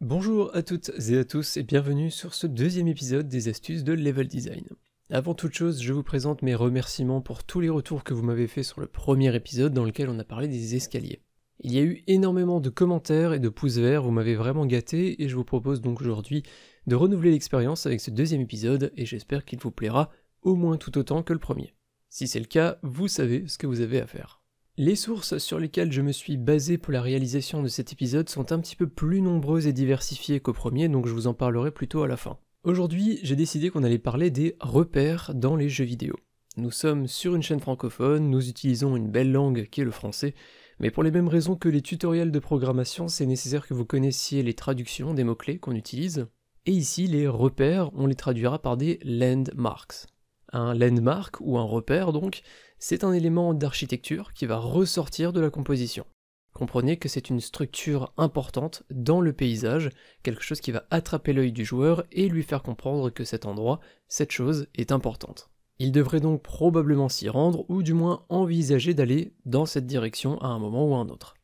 Bonjour à toutes et à tous et bienvenue sur ce deuxième épisode des astuces de Level Design. Avant toute chose, je vous présente mes remerciements pour tous les retours que vous m'avez fait sur le premier épisode dans lequel on a parlé des escaliers. Il y a eu énormément de commentaires et de pouces verts, vous m'avez vraiment gâté et je vous propose donc aujourd'hui de renouveler l'expérience avec ce deuxième épisode et j'espère qu'il vous plaira au moins tout autant que le premier. Si c'est le cas, vous savez ce que vous avez à faire. Les sources sur lesquelles je me suis basé pour la réalisation de cet épisode sont un petit peu plus nombreuses et diversifiées qu'au premier, donc je vous en parlerai plutôt à la fin. Aujourd'hui, j'ai décidé qu'on allait parler des repères dans les jeux vidéo. Nous sommes sur une chaîne francophone, nous utilisons une belle langue qui est le français, mais pour les mêmes raisons que les tutoriels de programmation, c'est nécessaire que vous connaissiez les traductions des mots-clés qu'on utilise. Et ici, les repères, on les traduira par des landmarks. Un landmark, ou un repère donc, c'est un élément d'architecture qui va ressortir de la composition. Comprenez que c'est une structure importante dans le paysage, quelque chose qui va attraper l'œil du joueur et lui faire comprendre que cet endroit, cette chose, est importante. Il devrait donc probablement s'y rendre, ou du moins envisager d'aller dans cette direction à un moment ou à un autre.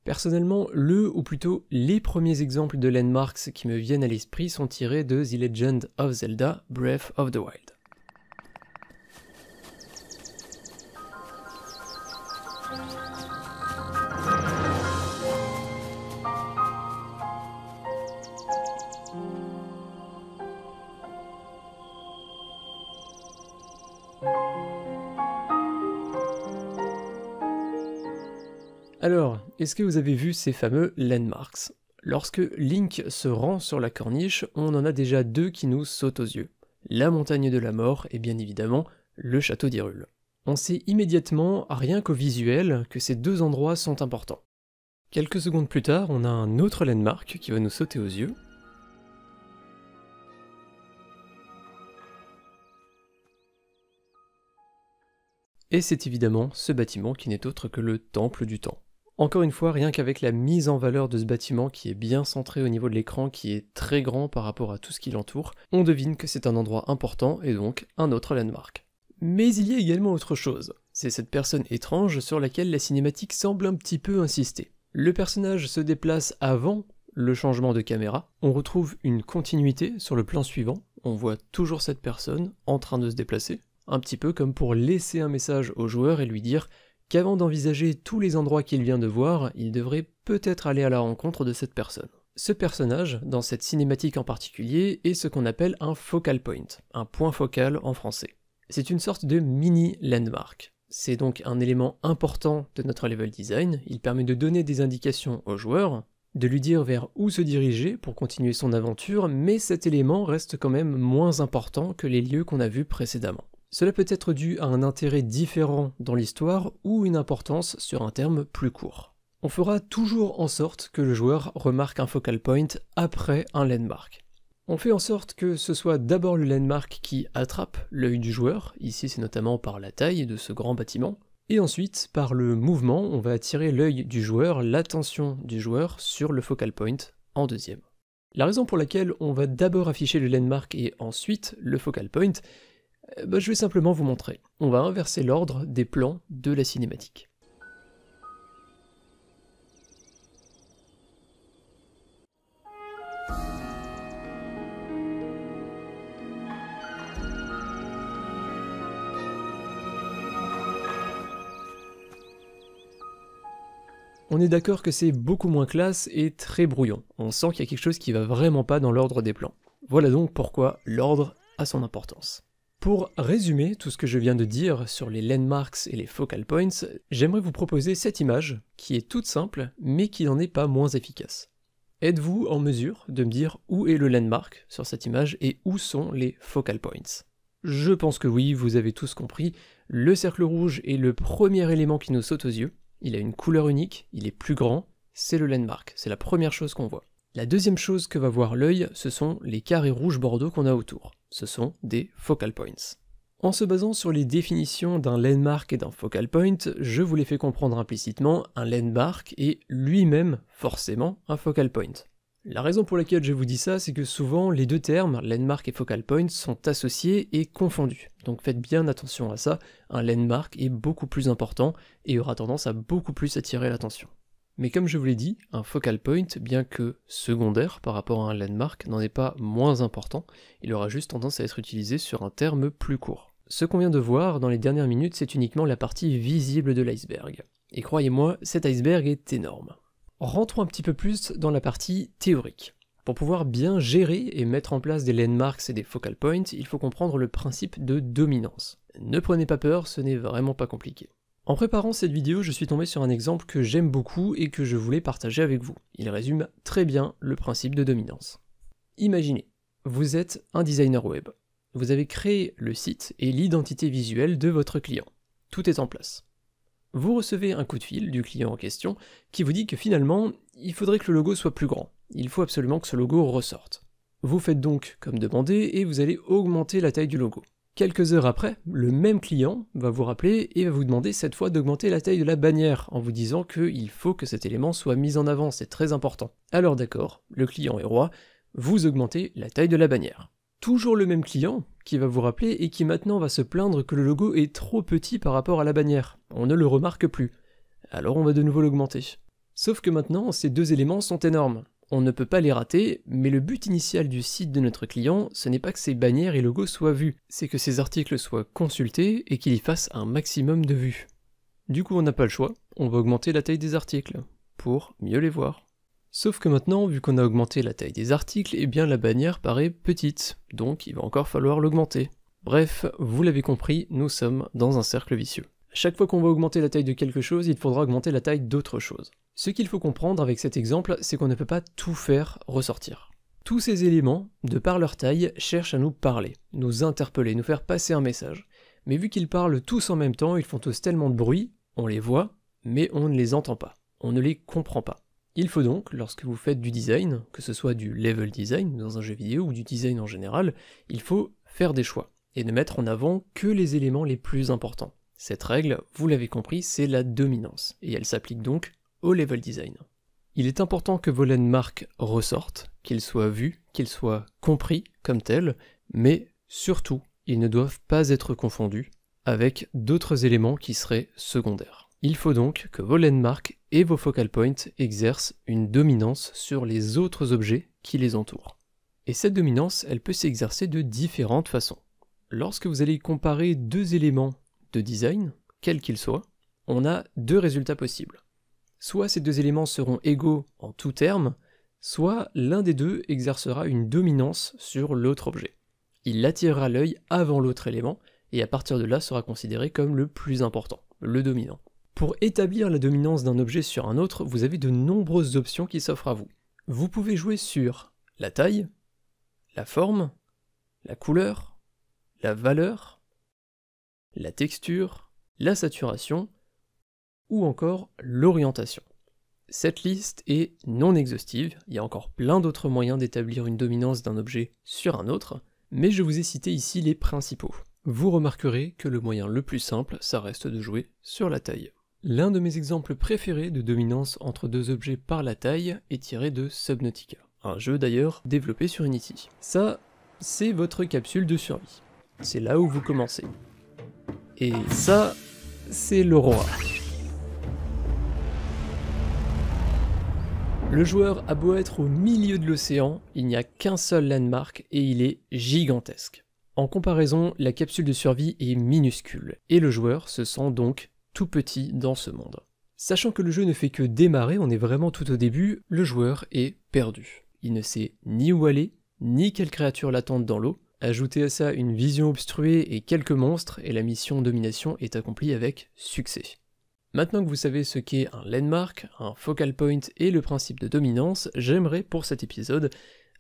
Personnellement, ou plutôt les premiers exemples de landmarks qui me viennent à l'esprit sont tirés de The Legend of Zelda Breath of the Wild. Alors, est-ce que vous avez vu ces fameux landmarks? Lorsque Link se rend sur la corniche, on en a déjà deux qui nous sautent aux yeux. La montagne de la mort et bien évidemment le château d'Hyrule. On sait immédiatement, rien qu'au visuel, que ces deux endroits sont importants. Quelques secondes plus tard, on a un autre landmark qui va nous sauter aux yeux. Et c'est évidemment ce bâtiment qui n'est autre que le Temple du Temps. Encore une fois, rien qu'avec la mise en valeur de ce bâtiment qui est bien centré au niveau de l'écran, qui est très grand par rapport à tout ce qui l'entoure, on devine que c'est un endroit important et donc un autre landmark. Mais il y a également autre chose, c'est cette personne étrange sur laquelle la cinématique semble un petit peu insister. Le personnage se déplace avant le changement de caméra, on retrouve une continuité sur le plan suivant, on voit toujours cette personne en train de se déplacer, un petit peu comme pour laisser un message au joueur et lui dire qu'avant d'envisager tous les endroits qu'il vient de voir, il devrait peut-être aller à la rencontre de cette personne. Ce personnage, dans cette cinématique en particulier, est ce qu'on appelle un focal point, un point focal en français. C'est une sorte de mini landmark. C'est donc un élément important de notre level design, il permet de donner des indications au joueur, de lui dire vers où se diriger pour continuer son aventure, mais cet élément reste quand même moins important que les lieux qu'on a vus précédemment. Cela peut être dû à un intérêt différent dans l'histoire ou une importance sur un terme plus court. On fera toujours en sorte que le joueur remarque un focal point après un landmark. On fait en sorte que ce soit d'abord le landmark qui attrape l'œil du joueur, ici c'est notamment par la taille de ce grand bâtiment, et ensuite par le mouvement on va attirer l'œil du joueur, l'attention du joueur sur le focal point en deuxième. La raison pour laquelle on va d'abord afficher le landmark et ensuite le focal point, je vais simplement vous montrer. On va inverser l'ordre des plans de la cinématique. On est d'accord que c'est beaucoup moins classe et très brouillon. On sent qu'il y a quelque chose qui va vraiment pas dans l'ordre des plans. Voilà donc pourquoi l'ordre a son importance. Pour résumer tout ce que je viens de dire sur les landmarks et les focal points, j'aimerais vous proposer cette image, qui est toute simple, mais qui n'en est pas moins efficace. Êtes-vous en mesure de me dire où est le landmark sur cette image et où sont les focal points? Je pense que oui, vous avez tous compris, le cercle rouge est le premier élément qui nous saute aux yeux, il a une couleur unique, il est plus grand, c'est le landmark, c'est la première chose qu'on voit. La deuxième chose que va voir l'œil, ce sont les carrés rouge bordeaux qu'on a autour. Ce sont des focal points. En se basant sur les définitions d'un landmark et d'un focal point, je vous l'ai fait comprendre implicitement, un landmark est lui-même forcément un focal point. La raison pour laquelle je vous dis ça, c'est que souvent les deux termes, landmark et focal point, sont associés et confondus. Donc faites bien attention à ça, un landmark est beaucoup plus important et aura tendance à beaucoup plus attirer l'attention. Mais comme je vous l'ai dit, un focal point, bien que secondaire par rapport à un landmark, n'en est pas moins important, il aura juste tendance à être utilisé sur un terme plus court. Ce qu'on vient de voir dans les dernières minutes, c'est uniquement la partie visible de l'iceberg. Et croyez-moi, cet iceberg est énorme. Rentrons un petit peu plus dans la partie théorique. Pour pouvoir bien gérer et mettre en place des landmarks et des focal points, il faut comprendre le principe de dominance. Ne prenez pas peur, ce n'est vraiment pas compliqué. En préparant cette vidéo, je suis tombé sur un exemple que j'aime beaucoup et que je voulais partager avec vous. Il résume très bien le principe de dominance. Imaginez, vous êtes un designer web. Vous avez créé le site et l'identité visuelle de votre client. Tout est en place. Vous recevez un coup de fil du client en question qui vous dit que finalement, il faudrait que le logo soit plus grand. Il faut absolument que ce logo ressorte. Vous faites donc comme demandé et vous allez augmenter la taille du logo. Quelques heures après, le même client va vous rappeler et va vous demander cette fois d'augmenter la taille de la bannière en vous disant qu'il faut que cet élément soit mis en avant, c'est très important. Alors d'accord, le client est roi, vous augmentez la taille de la bannière. Toujours le même client qui va vous rappeler et qui maintenant va se plaindre que le logo est trop petit par rapport à la bannière. On ne le remarque plus. Alors on va de nouveau l'augmenter. Sauf que maintenant, ces deux éléments sont énormes. On ne peut pas les rater, mais le but initial du site de notre client, ce n'est pas que ces bannières et logos soient vus, c'est que ces articles soient consultés et qu'il y fasse un maximum de vues. Du coup, on n'a pas le choix, on va augmenter la taille des articles, pour mieux les voir. Sauf que maintenant, vu qu'on a augmenté la taille des articles, eh bien la bannière paraît petite, donc il va encore falloir l'augmenter. Bref, vous l'avez compris, nous sommes dans un cercle vicieux. Chaque fois qu'on va augmenter la taille de quelque chose, il faudra augmenter la taille d'autre chose. Ce qu'il faut comprendre avec cet exemple, c'est qu'on ne peut pas tout faire ressortir. Tous ces éléments, de par leur taille, cherchent à nous parler, nous interpeller, nous faire passer un message. Mais vu qu'ils parlent tous en même temps, ils font tous tellement de bruit, on les voit, mais on ne les entend pas, on ne les comprend pas. Il faut donc, lorsque vous faites du design, que ce soit du level design dans un jeu vidéo ou du design en général, il faut faire des choix, et ne mettre en avant que les éléments les plus importants. Cette règle, vous l'avez compris, c'est la dominance, et elle s'applique donc au level design. Il est important que vos landmarks ressortent, qu'ils soient vus, qu'ils soient compris comme tels, mais surtout, ils ne doivent pas être confondus avec d'autres éléments qui seraient secondaires. Il faut donc que vos landmarks et vos focal points exercent une dominance sur les autres objets qui les entourent. Et cette dominance, elle peut s'exercer de différentes façons. Lorsque vous allez comparer deux éléments de design, quels qu'ils soient, on a deux résultats possibles. Soit ces deux éléments seront égaux en tout terme, soit l'un des deux exercera une dominance sur l'autre objet. Il attirera l'œil avant l'autre élément, et à partir de là sera considéré comme le plus important, le dominant. Pour établir la dominance d'un objet sur un autre, vous avez de nombreuses options qui s'offrent à vous. Vous pouvez jouer sur la taille, la forme, la couleur, la valeur, la texture, la saturation, ou encore l'orientation. Cette liste est non exhaustive, il y a encore plein d'autres moyens d'établir une dominance d'un objet sur un autre, mais je vous ai cité ici les principaux. Vous remarquerez que le moyen le plus simple, ça reste de jouer sur la taille. L'un de mes exemples préférés de dominance entre deux objets par la taille est tiré de Subnautica, un jeu d'ailleurs développé sur Unity. Ça, c'est votre capsule de survie. C'est là où vous commencez. Et ça, c'est l'aurora. Le joueur a beau être au milieu de l'océan, il n'y a qu'un seul landmark et il est gigantesque. En comparaison, la capsule de survie est minuscule, et le joueur se sent donc tout petit dans ce monde. Sachant que le jeu ne fait que démarrer, on est vraiment tout au début, le joueur est perdu. Il ne sait ni où aller, ni quelle créature l'attendent dans l'eau. Ajoutez à ça une vision obstruée et quelques monstres, et la mission domination est accomplie avec succès. Maintenant que vous savez ce qu'est un landmark, un focal point et le principe de dominance, j'aimerais pour cet épisode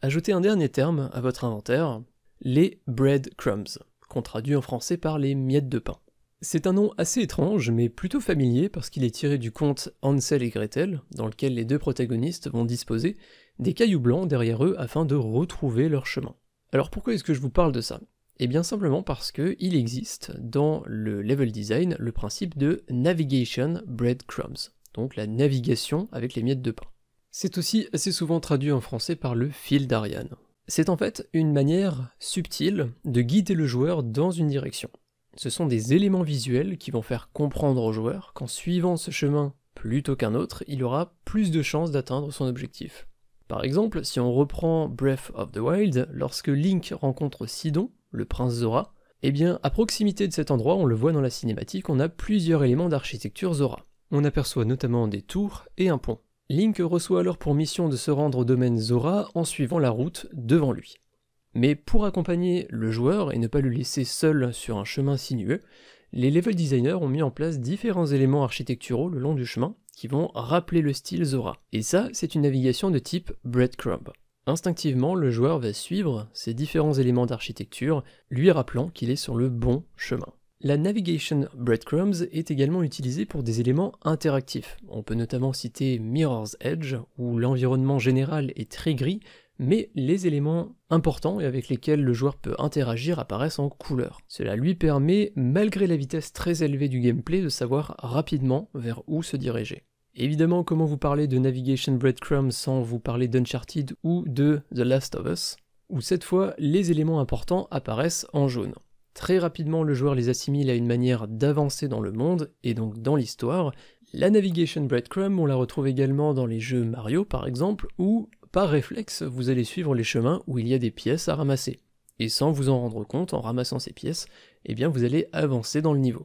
ajouter un dernier terme à votre inventaire, les breadcrumbs, qu'on traduit en français par les miettes de pain. C'est un nom assez étrange, mais plutôt familier parce qu'il est tiré du conte Hansel et Gretel, dans lequel les deux protagonistes vont disposer des cailloux blancs derrière eux afin de retrouver leur chemin. Alors pourquoi est-ce que je vous parle de ça ? Eh bien simplement parce qu'il existe dans le level design le principe de navigation breadcrumbs, donc la navigation avec les miettes de pain. C'est aussi assez souvent traduit en français par le fil d'Ariane. C'est en fait une manière subtile de guider le joueur dans une direction. Ce sont des éléments visuels qui vont faire comprendre au joueur qu'en suivant ce chemin plutôt qu'un autre, il aura plus de chances d'atteindre son objectif. Par exemple, si on reprend Breath of the Wild, lorsque Link rencontre Sidon, le prince Zora, eh bien à proximité de cet endroit, on le voit dans la cinématique, on a plusieurs éléments d'architecture Zora. On aperçoit notamment des tours et un pont. Link reçoit alors pour mission de se rendre au domaine Zora en suivant la route devant lui. Mais pour accompagner le joueur et ne pas le laisser seul sur un chemin sinueux, les level designers ont mis en place différents éléments architecturaux le long du chemin qui vont rappeler le style Zora. Et ça, c'est une navigation de type breadcrumb. Instinctivement, le joueur va suivre ces différents éléments d'architecture, lui rappelant qu'il est sur le bon chemin. La navigation breadcrumbs est également utilisée pour des éléments interactifs. On peut notamment citer Mirror's Edge, où l'environnement général est très gris, mais les éléments importants et avec lesquels le joueur peut interagir apparaissent en couleur. Cela lui permet, malgré la vitesse très élevée du gameplay, de savoir rapidement vers où se diriger. Évidemment, comment vous parler de Navigation Breadcrumbs sans vous parler d'Uncharted ou de The Last of Us, où cette fois, les éléments importants apparaissent en jaune. Très rapidement, le joueur les assimile à une manière d'avancer dans le monde, et donc dans l'histoire. La Navigation Breadcrumb, on la retrouve également dans les jeux Mario par exemple, où par réflexe, vous allez suivre les chemins où il y a des pièces à ramasser. Et sans vous en rendre compte, en ramassant ces pièces, eh bien vous allez avancer dans le niveau.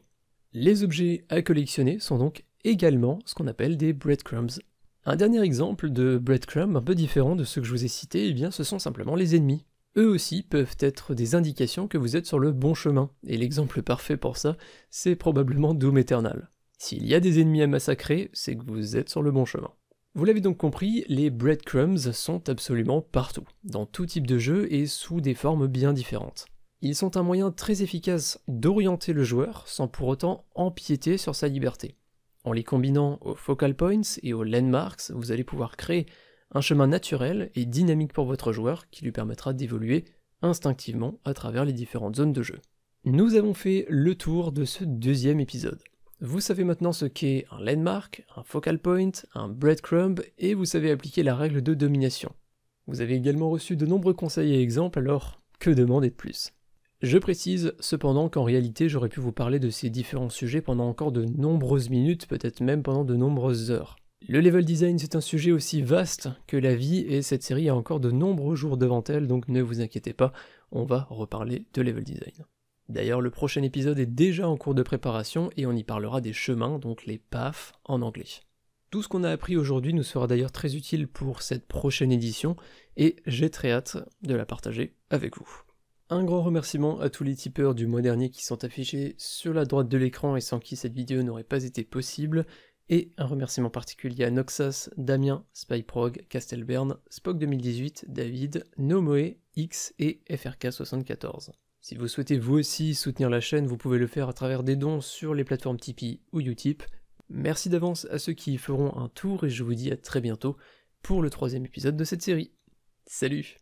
Les objets à collectionner sont donc également ce qu'on appelle des breadcrumbs. Un dernier exemple de breadcrumb un peu différent de ceux que je vous ai cités, eh bien ce sont simplement les ennemis. Eux aussi peuvent être des indications que vous êtes sur le bon chemin, et l'exemple parfait pour ça, c'est probablement Doom Eternal. S'il y a des ennemis à massacrer, c'est que vous êtes sur le bon chemin. Vous l'avez donc compris, les breadcrumbs sont absolument partout, dans tout type de jeu et sous des formes bien différentes. Ils sont un moyen très efficace d'orienter le joueur sans pour autant empiéter sur sa liberté. En les combinant aux focal points et aux landmarks, vous allez pouvoir créer un chemin naturel et dynamique pour votre joueur qui lui permettra d'évoluer instinctivement à travers les différentes zones de jeu. Nous avons fait le tour de ce deuxième épisode. Vous savez maintenant ce qu'est un landmark, un focal point, un breadcrumb, et vous savez appliquer la règle de domination. Vous avez également reçu de nombreux conseils et exemples, alors que demander de plus? Je précise cependant qu'en réalité j'aurais pu vous parler de ces différents sujets pendant encore de nombreuses minutes, peut-être même pendant de nombreuses heures. Le level design c'est un sujet aussi vaste que la vie, et cette série a encore de nombreux jours devant elle, donc ne vous inquiétez pas, on va reparler de level design. D'ailleurs, le prochain épisode est déjà en cours de préparation et on y parlera des chemins, donc les paths en anglais. Tout ce qu'on a appris aujourd'hui nous sera d'ailleurs très utile pour cette prochaine édition et j'ai très hâte de la partager avec vous. Un grand remerciement à tous les tipeurs du mois dernier qui sont affichés sur la droite de l'écran et sans qui cette vidéo n'aurait pas été possible, et un remerciement particulier à Noxas, Damien, Spyprog, Castelbern, Spock 2018, David, Nomoe, X et FRK74. Si vous souhaitez vous aussi soutenir la chaîne, vous pouvez le faire à travers des dons sur les plateformes Tipeee ou Utip. Merci d'avance à ceux qui y feront un tour et je vous dis à très bientôt pour le 3e épisode de cette série. Salut!